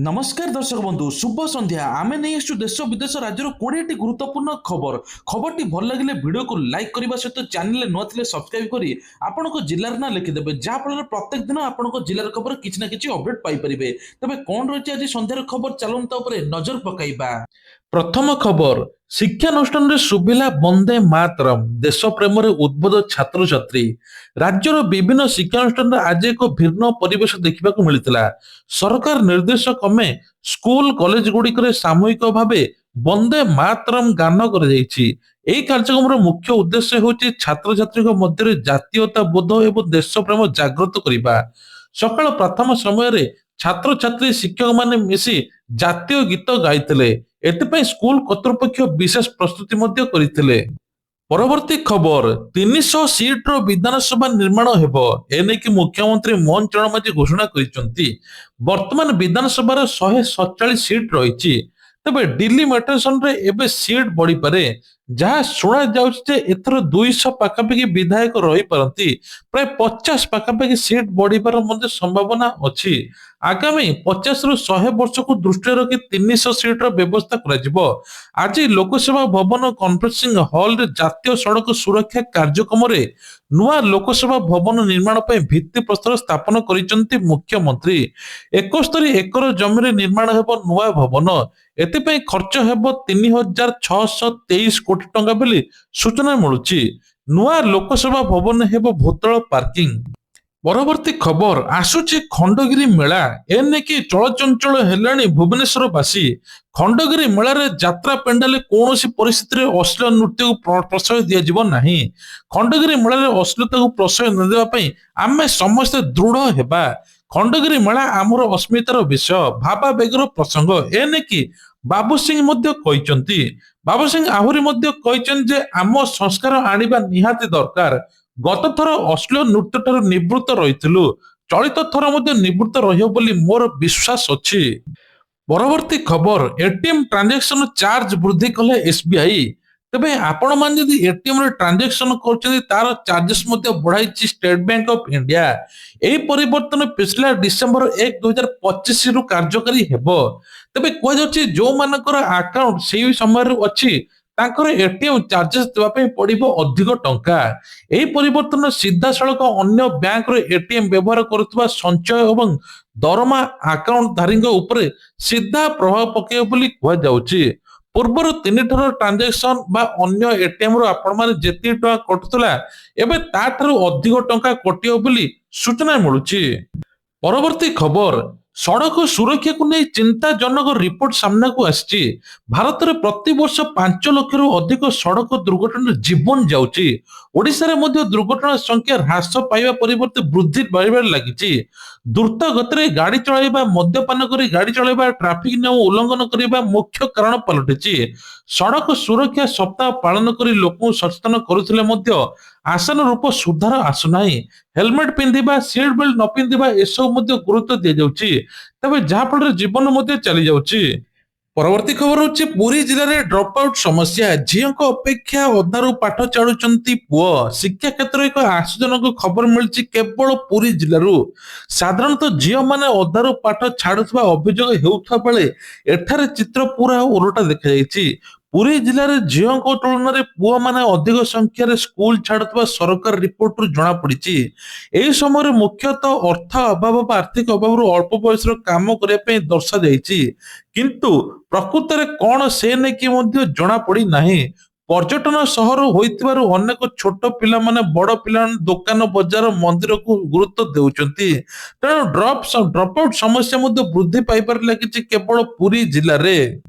नमस्कार दर्शक बंधु शुभ संध्या आमे नहीं आसु देश विदेश राज्यर 20टी गुरुत्वपूर्ण खबर खबरटी भल लगे वीडियो को लाइक करने सहित चैनल न थे सब्सक्राइब करी आपण जिलार ना लिखिदेवे जहाँफल प्रत्येक दिन आपण जिलार खबर किसी ना कि अपडेट पाइपर तेज कौन रही आज संध्यार खबर चलता नजर पकईबा। प्रथम खबर शिक्षानुष्ठान रे सुबिला वंदे मातरम देश प्रेम उद्बोध छात्र छात्री राज्यर विभिन्न शिक्षानुष्ठान आज एक भिन्न परिवेश देखा मिलता। सरकार निर्देश क्रमे स्कूल कॉलेज गुड़िक सामूहिक भाव वंदे मातरम गान कर कार्यक्रम मुख्य उद्देश्य हूँ छात्र छात्री मध्य जातीयता बोध एवं देश प्रेम जागृत करने। सकाल प्रथम समय छात्र छात्री शिक्षक माने मिसी जातीय गीत गाइथिले एथिपाई स्कूल कर्तृपक्ष विशेष प्रस्तुति मध्य करिथिले। परवर्ती खबर 300 सीट्र विधानसभा निर्माण हेबो एने कि मुख्यमंत्री मोहन चरण माझी घोषणा करिसंती। वर्तमान विधानसभा 147 सीट रहिछि तबे डिलिमिटेशन रे एबे सीट बढ़ी पारे जहाँ शुणा जाउछि एथर 200 पाखापाखि विधायक रही पारंती प्राय 50 पाखापाखि सीट बढ़िबार मध्य संभावना अछि। आगामी 50 रु 100 वर्ष को दृष्टि रखी 300 सीट्र व्यवस्था करा। आज लोकसभा भवन कन्फरेन्सिंग हॉल रे जातीय सड़क सुरक्षा कार्यक्रम रे नुआ लोकसभा भवन निर्माण पर भित्ति प्रस्तर स्थापन करिसंती मुख्यमंत्री। 71 एकर जमी निर्माण हेबो नुआ भवन एथिपाई खर्च हेबो 3623 कोटी टंका बोली सूचना मिलुछि। नुआ लोकसभा भवन हेबो भूतल पार्किंग। परवर्ती खबर आसुची खंडगिरी मेला एने कि चलचंचल हेलानी भुवनेश्वरवासी। खंडगिरी मेला रे यात्रा पेंडाले कौनसी परिस्थिति रे अश्लील नृत्य को प्रश्रय दिया नहीं। खंडगिरी मेला रे अश्लीलता को प्रश्रय न देवा पई आमे समस्त दृढ़ हेबा। खंडगिरी मेला आमर अस्मितार विषय भावावेगर प्रसंग एने कि बाबू सिंह मध्य कहिसंती। बाबू सिंह आहुरी मध्य कहिसंती जे आम संस्कार आनिबा निहाती दरकार। गत थर अश्लील नृत्य ठाରୁ निवृत्त रहिथिलु चलित थर मध्य निवृत्त रहियो बोली मोर विश्वास अछि। परवर्ती खबर एटीएम ट्रांजैक्शन चार्ज वृद्धि कले एसबीआई। तबे आपण मान जदि एटीएम रे ट्रांजैक्शन करछथि तार चार्जेस मध्य बढ़ाइछि स्टेट बैंक ऑफ इंडिया। एही परिवर्तन पिछला डिसेंबर 1 2025 रु कार्यकारी हेबो। तबे कोइ जाछि जो मानकर अकाउंट सेही समय रे अछि तांकर एटीएम चार्जेस देवा पे पड़िबो अधिक टंका। एही परिवर्तन सीधा सड़क अन्य बैंक रे एटीएम व्यवहार करुवा संचय एवं दरमा अकाउंट धारी उपरे सीधा प्रभाव पकेइबो बोली कुआ जाउछि। पूर्वर 3 थर ट्रांजैक्शन बा अन्य एटीएम रो आपण माने जेति टका कटुतला एबे ता थारु अधिक टंका कटियो बोली सूचना मिलुछि। परवर्ती खबर सड़क सुरक्षा को नहीं चिंताजनक रिपोर्ट सामना को आसी। भारत में प्रति वर्ष 5 लाख रु अधिक सड़क दुर्घटना जीवन जाउची। ओडिशा रे मध्य दुर्घटना संख्या ह्रास पाइबा परिवर्ते वृद्धि बढ़िबार लागिछि। द्रुत गति गाड़ी चलाइबा मद्यपान करी गाड़ी चलाइबा ट्रैफिक नियम उल्लंघन करिबा मुख्य कारण पलटिछि। सड़क सुरक्षा सप्ताह पालन करी लोक सचेतन करुथिले मध्य आसन रूप सुधार आसुनाही। हेलमेट पिंधिबा सीट बेल्ट न पिंधिबा एसब मध्य गुरुत्व दिया जाउछि तबे जहाँ फल जीवन मध्य चली जाउछि। परवर्ती खबर होछि पुरी जिले में ड्रॉप आउट समस्या झील अपेक्षा अधारू पाठ छाड़ुचंती पुओ। शिक्षा क्षेत्र एक आश्चर्यजनक खबर मिलछि केवल पुरी जिलू। साधारणतः झील माने अधारू पाठ छाड़ुवा अभियोग हेउथबा बेले एठारे चित्र पूरा उलटा देखा जायछि। पुरी जिले में झील तुलन में पुओ माने अधिक संख्यार स्कूल छाड़ुवा सरकार रिपोर्ट रु जना पड़िछि। एही समय मुख्यतः अर्थ अभाव व आर्थिक अभाव अल्प बयस काम करने दर्शा जायछि किंतु प्रकृत में कौन से नेकी मध्य जना पड़ी नाही। पर्यटन सहर होइतिबारु अनेक छोट पिला माने बड़ पिला दुकान बजार मंदिर को गुरुत्व देउचंती। तेणु ड्रॉप आउट समस्या मध्य वृद्धि पाइबार लागिछि केवल पुरी जिले में।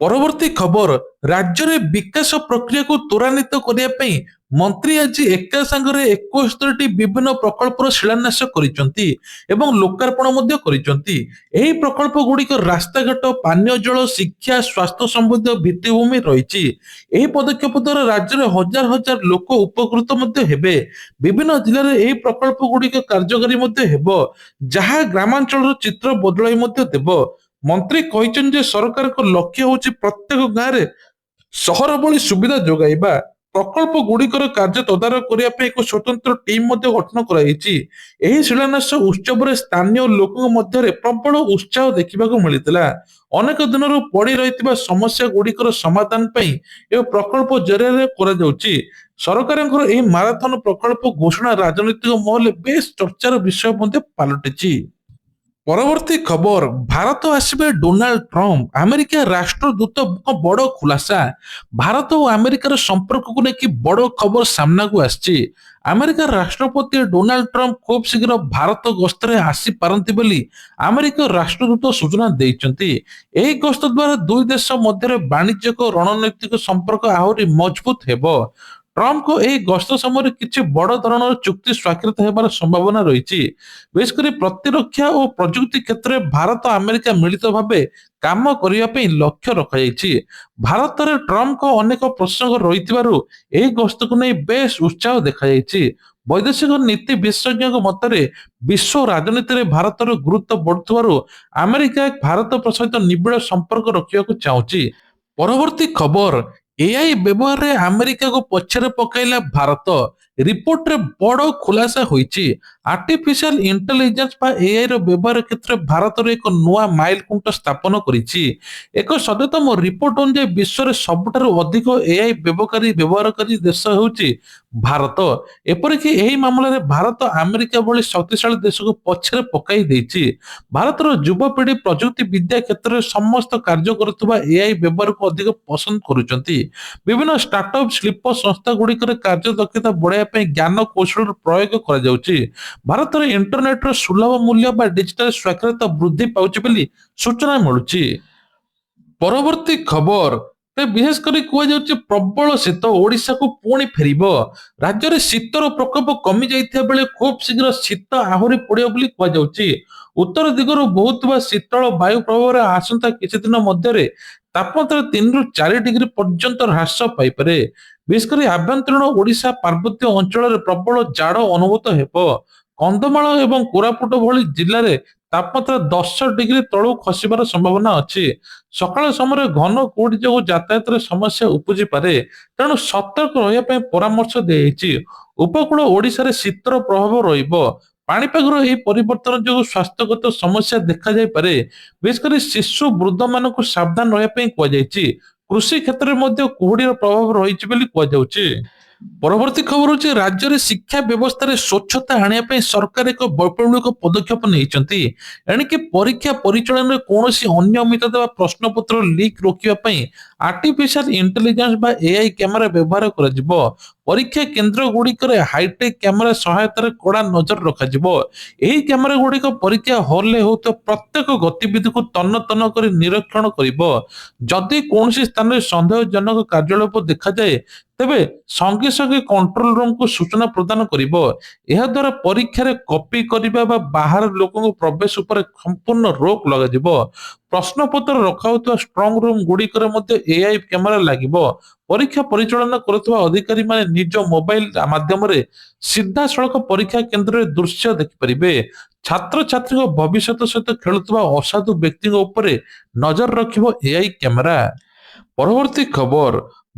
परवर्ती खबर राज्य में विकास प्रक्रिया को त्वरान्वित करने मंत्री आज एका संगरे 71 विभिन्न प्रकल्पर शिलान्यास करिसंती एवं लोकार्पण मध्य करिसंती। एही प्रकल्प गुड़िक रास्ताघाट पानीय जल शिक्षा स्वास्थ्य संबंधी भित्तिभूमि रहिछि। एही पदक्षेप द्वारा राज्य में हजार हजार लोक उपकृत मध्य हेबे। विभिन्न जिले में एही प्रकल्प गुड़िक कार्यकारी मध्य हेबो जहाँ ग्रामांचल चित्र बदलाई मध्य देबो। मंत्री कहिसंती जे सरकार को लक्ष्य होछि प्रत्येक गाँव रे सहर भली सुविधा जोगाइबा। ପ୍ରକଳ୍ପ ଗୁଡ଼ିକର କାର୍ଯ୍ୟ ତଦାରଖ କରିବା ପାଇଁ ଏକ ସ୍ୱତନ୍ତ୍ର ଟିମ୍ ମଧ୍ୟ ଗଠନ କରାଯାଇଛି। ଏହି ଶିଳାନ୍ୟାସ ଉତ୍ସବରେ ସ୍ଥାନୀୟ ଲୋକଙ୍କ ମଧ୍ୟରେ ପ୍ରବଳ ଉତ୍ସାହ ଦେଖିବାକୁ ମିଳିଥିଲା। ଅନେକ ଦିନରୁ ପଡ଼ି ରହିଥିବା ସମସ୍ୟା ଗୁଡ଼ିକର ସମାଧାନ ପାଇଁ ଏହି ପ୍ରକଳ୍ପ ଜରିଆରେ କରାଯାଉଛି। ସରକାରଙ୍କର ଏହି ମାରାଥନ ପ୍ରକଳ୍ପ ଘୋଷଣା ରାଜନୈତିକ ମହଲରେ ବେଶ ଚର୍ଚ୍ଚାର ବିଷୟ ମଧ୍ୟ ପାଲଟିଛି। ପରବର୍ତ୍ତୀ ଖବର, ଭାରତ ଆସିବେ ଡୋନାଲ୍ଡ ଟ୍ରମ୍ପ, ଆମେରିକା ରାଷ୍ଟ୍ରଦୂତଙ୍କ ବଡ଼ ଖୁଲାସା। ଭାରତ ଓ ଆମେରିକାର ସମ୍ପର୍କକୁ ନେଇ ବଡ଼ ଖବର ସାମ୍ନାକୁ ଆସିଛି। ଆମେରିକା ରାଷ୍ଟ୍ରପତି ଡୋନାଲ୍ଡ ଟ୍ରମ୍ପ ଖୁବ୍ ଶୀଘ୍ର ଭାରତ ଗସ୍ତରେ ଆସିପାରନ୍ତି ବୋଲି ଆମେରିକା ରାଷ୍ଟ୍ରଦୂତ ସୂଚନା ଦେଇଛନ୍ତି। ଏହି ଗସ୍ତ ଦ୍ୱାରା ଦୁଇ ଦେଶ ମଧ୍ୟରେ ବାଣିଜ୍ୟିକ ରଣନୈତିକ ସମ୍ପର୍କ ଆହୁରି ମଜବୁତ ହେବ। ଟ୍ରମ୍ପଙ୍କ ଏହି ଗସ୍ତ ସମୟରେ କିଛି ବଡ଼ ଧରଣର ଚୁକ୍ତି ସ୍ୱାକ୍ଷରିତ ହେବାର ସମ୍ଭାବନା ରହିଛି। ବିଶେଷ କରି ପ୍ରତିରକ୍ଷା ଓ ପ୍ରଯୁକ୍ତି କ୍ଷେତ୍ରରେ ଭାରତ ଆମେରିକା ମିଳିତ ଭାବେ କାମ କରିବା ପାଇଁ ଲକ୍ଷ୍ୟ ରଖାଯାଇଛି। ଭାରତରେ ଟ୍ରମ୍ପଙ୍କ ଅନେକ ପ୍ରସଙ୍ଗ ରହିଥିବାରୁ ଏହି ଗସ୍ତକୁ ନେଇ ବେଶ ଉତ୍ସାହ ଦେଖାଯାଇଛି। ବୈଦେଶିକ ନୀତି ବିଶେଷଜ୍ଞଙ୍କ ମତରେ ବିଶ୍ୱ ରାଜନୀତିରେ ଭାରତର ଗୁରୁତ୍ୱ ବଢୁଥିବାରୁ ଆମେରିକା ଭାରତ ସହିତ ନିବିଡ଼ ସମ୍ପର୍କ ରଖିବାକୁ ଚାହୁଁଛି। ପରବର୍ତ୍ତୀ ଖବର, ଏଆଇ ବ୍ୟବହାରରେ ଆମେରିକାକୁ ପଛରେ ପକାଇଲା ଭାରତ। ରିପୋର୍ଟରେ ବଡ଼ ଖୁଲାସା ହୋଇଛି। ଆର୍ଟିଫିସିଆଲ ଇଣ୍ଟେଲିଜେନ୍ସ ବା ଏଆଇ ର ବ୍ୟବହାର କ୍ଷେତ୍ରରେ ଭାରତର ଏକ ନୂଆ ମାଇଲଖୁଣ୍ଟ ସ୍ଥାପନ କରିଛି। ଏକ ସଦ୍ୟତମ ରିପୋର୍ଟ ଅନୁଯାୟୀ ବିଶ୍ୱରେ ସବୁଠାରୁ ଅଧିକ ଏଆଇ ବ୍ୟବହାରକାରୀ ଦେଶ ହେଉଛି ଭାରତ। ଏପରିକି ଏହି ମାମଲାରେ ଭାରତ ଆମେରିକା ଭଳି ଶକ୍ତିଶାଳୀ ଦେଶକୁ ପଛରେ ପକାଇ ଦେଇଛି। ଭାରତର ଯୁବପିଢ଼ି ପ୍ରଯୁକ୍ତି ବିଦ୍ୟା କ୍ଷେତ୍ରରେ ସମସ୍ତ କାର୍ଯ୍ୟ କରୁଥିବା ଏଆଇ ବ୍ୟବହାରକୁ ଅଧିକ ପସନ୍ଦ କରୁଛନ୍ତି। ବିଭିନ୍ନ ଷ୍ଟାର୍ଟଅପ୍ ଶିଳ୍ପ ସଂସ୍ଥା ଗୁଡ଼ିକରେ କାର୍ଯ୍ୟ ଦକ୍ଷତା ବଢ଼ାଇବା ପାଇଁ ଜ୍ଞାନ କୌଶଳର ପ୍ରୟୋଗ କରାଯାଉଛି। ଭାରତରେ ଇଣ୍ଟରନେଟର ସୁଲଭ ମୂଲ୍ୟ ବା ଡିଜିଟାଲ ସ୍ୱାକ୍ଷରତା ବୃଦ୍ଧି ପାଉଛି ବୋଲି ସୂଚନା ମିଳୁଛି। ପରବର୍ତ୍ତୀ ଖବର, ବିଶେଷ କରି କୁହାଯାଉଛି ପ୍ରବଳ ଶୀତ ଓଡ଼ିଶାକୁ ପୁଣି ଫେରିବ। ରାଜ୍ୟରେ ଶୀତର ପ୍ରକୋପ କମି ଯାଇଥିବା ବେଳେ ଖୁବ୍ ଶୀଘ୍ର ଶୀତ ଆହୁରି ପଡ଼ିବ ବୋଲି କୁହାଯାଉଛି। ଉତ୍ତର ଦିଗରୁ ବହୁଥିବା ଶୀତଳ ବାୟୁ ପ୍ରଭାବରେ ଆସନ୍ତା କିଛି ଦିନ ମଧ୍ୟରେ ତାପମାତ୍ରା 3 ରୁ 4 ଡିଗ୍ରୀ ପର୍ଯ୍ୟନ୍ତ ହ୍ରାସ ପାଇପାରେ। ବିଶେଷ କରି ଆଭ୍ୟନ୍ତରୀଣ ଓଡ଼ିଶା ପାର୍ବତ୍ୟ ଅଞ୍ଚଳରେ ପ୍ରବଳ ଜାଡ଼ ଅନୁଭୂତ ହେବ। କନ୍ଧମାଳ ଏବଂ କୋରାପୁଟ ଭଳି ଜିଲ୍ଲାରେ ତାପମାତ୍ରା 10 ଡିଗ୍ରୀ ତଳକୁ ଖସିବାର ସମ୍ଭାବନା ଅଛି। ସକାଳ ସମୟରେ ଘନ କୁହୁଡ଼ି ଯୋଗୁଁ ଯାତାୟାତରେ ସମସ୍ୟା ଉପୁଜିପାରେ, ତେଣୁ ସତର୍କ ରହିବା ପାଇଁ ପରାମର୍ଶ ଦିଆଯାଇଛି। ଉପକୂଳ ଓଡ଼ିଶାରେ ଶୀତର ପ୍ରଭାବ ରହିବ। ପାଣିପାଗର ଏହି ପରିବର୍ତ୍ତନ ଯୋଗୁଁ ସ୍ୱାସ୍ଥ୍ୟଗତ ସମସ୍ୟା ଦେଖାଯାଇପାରେ। ବିଶେଷ କରି ଶିଶୁ ବୃଦ୍ଧମାନଙ୍କୁ ସାବଧାନ ରହିବା ପାଇଁ କୁହାଯାଇଛି। କୃଷି କ୍ଷେତ୍ରରେ ମଧ୍ୟ କୁହୁଡ଼ିର ପ୍ରଭାବ ରହିଛି ବୋଲି କୁହାଯାଉଛି। ପରବର୍ତ୍ତୀ ଖବର ହେଉଛି, ରାଜ୍ୟରେ ଶିକ୍ଷା ବ୍ୟବସ୍ଥାରେ ସ୍ୱଚ୍ଛତା ଆଣିବା ପାଇଁ ସରକାର ଏକ ବୈପ୍ଳବିକ ପଦକ୍ଷେପ ନେଇଛନ୍ତି। ଏଣିକି ପରୀକ୍ଷା ପରିଚାଳନାରେ କୌଣସି ଅନିୟମିତତା ବା ପ୍ରଶ୍ନପତ୍ର ଲିକ୍ ରୋକିବା ପାଇଁ ଆର୍ଟିଫିସିଆଲ ଇଣ୍ଟେଲିଜେନ୍ସ ବା ଏଆଇ କ୍ୟାମେରା ବ୍ୟବହାର କରାଯିବ। ପରୀକ୍ଷା କେନ୍ଦ୍ର ଗୁଡ଼ିକରେ ହାଇଟେକ୍ କ୍ୟାମେରା ସହାୟତାରେ କଡ଼ା ନଜର ରଖାଯିବ। ଏହି କ୍ୟାମେରା ଗୁଡ଼ିକ ପରୀକ୍ଷା ହଲରେ ହେଉଥିବା ପ୍ରତ୍ୟେକ ଗତିବିଧିକୁ ତନ୍ନ ତନ୍ନ କରି ନିରୀକ୍ଷଣ କରିବ। ଯଦି କୌଣସି ସ୍ଥାନରେ ସନ୍ଦେହଜନକ କାର୍ଯ୍ୟକଳାପ ଦେଖାଯାଏ ତେବେ ସଙ୍ଗେ ସଙ୍ଗେ କଣ୍ଟ୍ରୋଲ ରୁମକୁ ସୂଚନା ପ୍ରଦାନ କରିବ। ଏହା ଦ୍ୱାରା ପରୀକ୍ଷାରେ କପି କରିବା ବା ବାହାର ଲୋକଙ୍କ ପ୍ରବେଶ ଉପରେ ସମ୍ପୂର୍ଣ୍ଣ ରୋକ ଲଗାଯିବ। ପ୍ରଶ୍ନପତ୍ର ରଖାଯାଉଥିବା ଷ୍ଟ୍ରଙ୍ଗ ରୁମ ଗୁଡ଼ିକରେ ମଧ୍ୟ ଏଆଇ କ୍ୟାମେରା ଲାଗିବ। ପରୀକ୍ଷା ପରିଚାଳନା କରୁଥିବା ଅଧିକାରୀମାନେ ନିଜ ମୋବାଇଲ ମାଧ୍ୟମରେ ସିଧାସଳଖ ପରୀକ୍ଷା କେନ୍ଦ୍ରରେ ଦୃଶ୍ୟ ଦେଖିପାରିବେ। ଛାତ୍ରଛାତ୍ରୀଙ୍କ ଭବିଷ୍ୟତ ସହିତ ଖେଳୁଥିବା ଅସାଧୁ ବ୍ୟକ୍ତିଙ୍କ ଉପରେ ନଜର ରଖିବ ଏଆଇ କ୍ୟାମେରା। ପରବର୍ତ୍ତୀ ଖବର,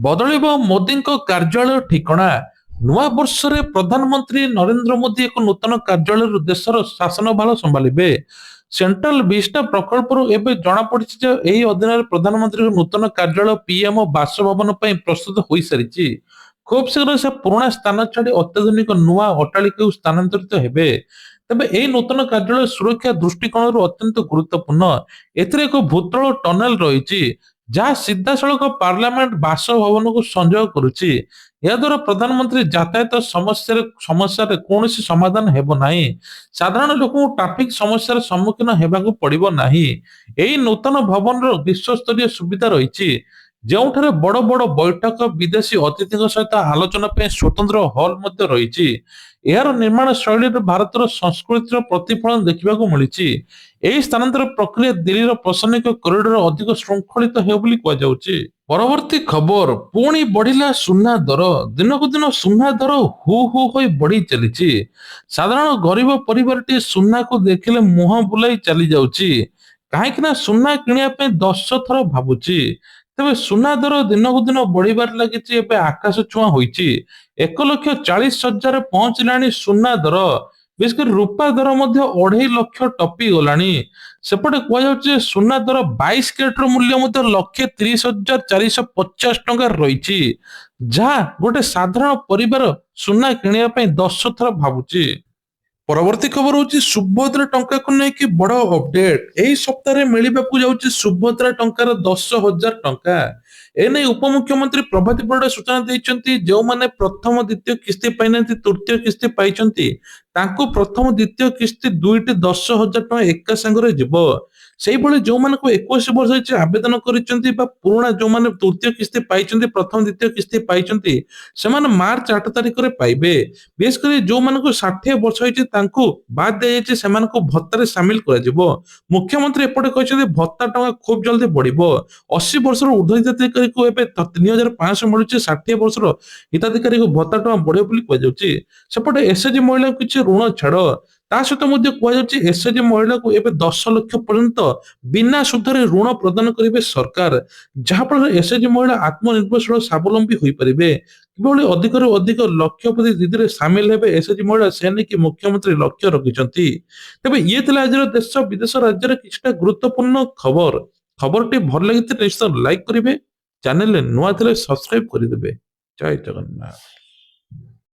ବଦଳିବ ମୋଦିଙ୍କ କାର୍ଯ୍ୟାଳୟ ଠିକଣା। ନୂଆ ବର୍ଷରେ ପ୍ରଧାନମନ୍ତ୍ରୀ ନରେନ୍ଦ୍ର ମୋଦି ଏକ ନୂତନ କାର୍ଯ୍ୟାଳୟରୁ ଦେଶର ଶାସନଭାର ସମ୍ଭାଳିବେ। ସେଣ୍ଟ୍ରାଲ ଭିସ୍ଟା ପ୍ରକଳ୍ପରୁ ଏବେ ଜଣାପଡ଼ିଛି ଯେ ଏହି ଅଧୀନରେ ପ୍ରଧାନମନ୍ତ୍ରୀଙ୍କ ନୂତନ କାର୍ଯ୍ୟାଳୟ ପିଏମଓ ବାସଭବନ ପାଇଁ ପ୍ରସ୍ତୁତ ହୋଇସାରିଛି। ଖୁବ୍ ଶୀଘ୍ର ସେ ପୁରୁଣା ସ୍ଥାନ ଛାଡ଼ି ଅତ୍ୟାଧୁନିକ ନୂଆ ଅଟ୍ଟାଳିକାକୁ ସ୍ଥାନାନ୍ତରିତ ହେବେ। ତେବେ ଏହି ନୂତନ କାର୍ଯ୍ୟାଳୟ ସୁରକ୍ଷା ଦୃଷ୍ଟିକୋଣରୁ ଅତ୍ୟନ୍ତ ଗୁରୁତ୍ୱପୂର୍ଣ୍ଣ। ଏଥିରେ ଏକ ଭୂତଳ ଟନେଲ ରହିଛି ଯାହା ସିଧାସଳଖ ପାର୍ଲାମେଣ୍ଟ ବାସଭବନକୁ ସଂଯୋଗ କରୁଛି। ଏହାଦ୍ୱାରା ପ୍ରଧାନମନ୍ତ୍ରୀ ଯାତାୟାତ ସମସ୍ୟାରେ କୌଣସି ସମାଧାନ ହେବ ନାହିଁ। ସାଧାରଣ ଲୋକଙ୍କୁ ଟ୍ରାଫିକ ସମସ୍ୟାର ସମ୍ମୁଖୀନ ହେବାକୁ ପଡ଼ିବ ନାହିଁ। ଏହି ନୂତନ ଭବନର ବିଶ୍ୱସ୍ତରୀୟ ସୁବିଧା ରହିଛି, ଯେଉଁଠାରେ ବଡ଼ ବଡ଼ ବୈଠକ, ବିଦେଶୀ ଅତିଥିଙ୍କ ସହିତ ଆଲୋଚନା ପାଇଁ ସ୍ୱତନ୍ତ୍ର ହଲ୍ ମଧ୍ୟ ରହିଛି। ଏହାର ନିର୍ମାଣ ଶୈଳୀରେ ଭାରତର ସଂସ୍କୃତିର ପ୍ରତିଫଳନ ଦେଖିବାକୁ ମିଳିଛି। ଏହି ସ୍ଥାନାନ୍ତର ପ୍ରକ୍ରିୟା ଦିଲ୍ଲୀର ପ୍ରଶାସନିକ କରିଡର ଅଧିକ ଶୃଙ୍ଖଳିତ ହେବ ବୋଲି କୁହାଯାଉଛି। ପରବର୍ତ୍ତୀ ଖବର, ପୁଣି ବଢିଲା ସୁନା ଦର। ଦିନକୁ ଦିନ ସୁନା ଦର ହୁ ହୁ ହୋଇ ବଢି ଚାଲିଛି। ସାଧାରଣ ଗରିବ ପରିବାରଟି ସୁନାକୁ ଦେଖିଲେ ମୁହଁ ବୁଲାଇ ଚାଲି ଯାଉଛି, କାହିଁକି ନା ସୁନା କିଣିବା ପାଇଁ 10 ଥର ଭାବୁଛି। ତେବେ ସୁନା ଦର ଦିନକୁ ଦିନ ବଢିବାରେ ଲାଗିଛି, ଏବେ ଆକାଶ ଛୁଆଁ ହୋଇଛି। 1,40,000 ପହଞ୍ଚିଲାଣି ସୁନା ଦର। ବିଶେଷ କରି ରୂପା ଦର ମଧ୍ୟ 2.5 ଲକ୍ଷ ଟପି ଗଲାଣି। ସେପଟେ କୁହାଯାଉଛି ଯେ ସୁନା ଦର 22 କ୍ୟାରେଟର ମୂଲ୍ୟ ମଧ୍ୟ 1,30,450 ରହିଛି, ଯାହା ଗୋଟେ ସାଧାରଣ ପରିବାର ସୁନା କିଣିବା ପାଇଁ 10 ଥର ଭାବୁଛି। ପରବର୍ତ୍ତୀ ଖବର ହଉଛି ସୁଭଦ୍ରା ଟଙ୍କାକୁ ନେଇକି ବଡ ଅପଡେଟ। ଏହି ସପ୍ତାହରେ ମିଳିବାକୁ ଯାଉଛି ସୁଭଦ୍ରା ଟଙ୍କାର 10,000 ଟଙ୍କା। ଏନେଇ ଉପମୁଖ୍ୟମନ୍ତ୍ରୀ ପ୍ରଭାତୀ ପରିଡା ସୂଚନା ଦେଇଛନ୍ତି, ଯେଉଁମାନେ ପ୍ରଥମ ଦ୍ୱିତୀୟ କିସ୍ତି ପାଇନାହାନ୍ତି, ତୃତୀୟ କିସ୍ତି ପାଇଛନ୍ତି, ତାଙ୍କୁ ପ୍ରଥମ ଦ୍ୱିତୀୟ କିସ୍ତି ଦୁଇଟି 10,000 ଟଙ୍କା ଏକା ସାଙ୍ଗରେ ଯିବ। ସେଇଭଳି ଯୋଉମାନଙ୍କୁ 21 ବର୍ଷ ହେଇଛି ଆବେଦନ କରିଛନ୍ତି ବା ପୁରୁଣା ଯୋଉମାନେ ତୃତୀୟ କିସ୍ତି ପାଇଛନ୍ତି, ପ୍ରଥମ ଦ୍ୱିତୀୟ କିସ୍ତି ପାଇଛନ୍ତି, ସେମାନେ ମାର୍ଚ୍ଚ 8 ତାରିଖରେ ପାଇବେ। ବିଶେଷ କରି ଯୋଉମାନଙ୍କୁ 60 ବର୍ଷ ହେଇଛି ତାଙ୍କୁ ବାଦ ଦିଆଯାଇଛି, ସେମାନଙ୍କୁ ଭତ୍ତାରେ ସାମିଲ କରାଯିବ। ମୁଖ୍ୟମନ୍ତ୍ରୀ ଏପଟେ କହିଛନ୍ତି ଭତ୍ତା ଟଙ୍କା ଖୁବ ଜଲ୍ଦି ବଢିବ। 80 ବର୍ଷର ଉର୍ଦ୍ଧ୍ୱ ହିତାଧିକାରୀଙ୍କୁ ଏବେ 3,500 ମିଳୁଛି, 60 ବର୍ଷର ହିତାଧିକାରୀଙ୍କୁ ଭତ୍ତା ଟଙ୍କା ବଢିବ ବୋଲି କୁହାଯାଉଛି। ସେପଟେ ଏସଏଚଜି ମହିଳାଙ୍କୁ କିଛି ଋଣ ଛାଡ। ତା ସହିତ ମଧ୍ୟ କୁହାଯାଉଛି ଏସଏଚଜି ମହିଳାକୁ ଏବେ 10 ଲକ୍ଷ ପର୍ଯ୍ୟନ୍ତ ବିନା ସୁଧରେ ଋଣ ପ୍ରଦାନ କରିବେ ସରକାର, ଯାହାଫଳରେ ଏସଏଚଜି ମହିଳା ଆତ୍ମନିର୍ଭରଶୀଳ ସ୍ୱାବଲମ୍ବୀ ହୋଇପାରିବେ। କିଭଳି ଅଧିକରୁ ଅଧିକ ଲକ୍ଷପତି ଦିଦିରେ ସାମିଲ ହେବେ ଏସଏଚଜି ମହିଳା, ସେ ନେଇକି ମୁଖ୍ୟମନ୍ତ୍ରୀ ଲକ୍ଷ୍ୟ ରଖିଛନ୍ତି। ତେବେ ଇଏ ଥିଲା ଆଜିର ଦେଶ ବିଦେଶ ରାଜ୍ୟର କିଛିଟା ଗୁରୁତ୍ୱପୂର୍ଣ୍ଣ ଖବର। ଖବରଟି ଭଲ ଲାଗିଥିଲେ ନିଶ୍ଚୟ ଲାଇକ୍ କରିବେ, ଚ୍ୟାନେଲରେ ନୂଆ ଥିଲେ ସବସ୍କ୍ରାଇବ କରିଦେବେ। ଜୟ ଜଗନ୍ନାଥ।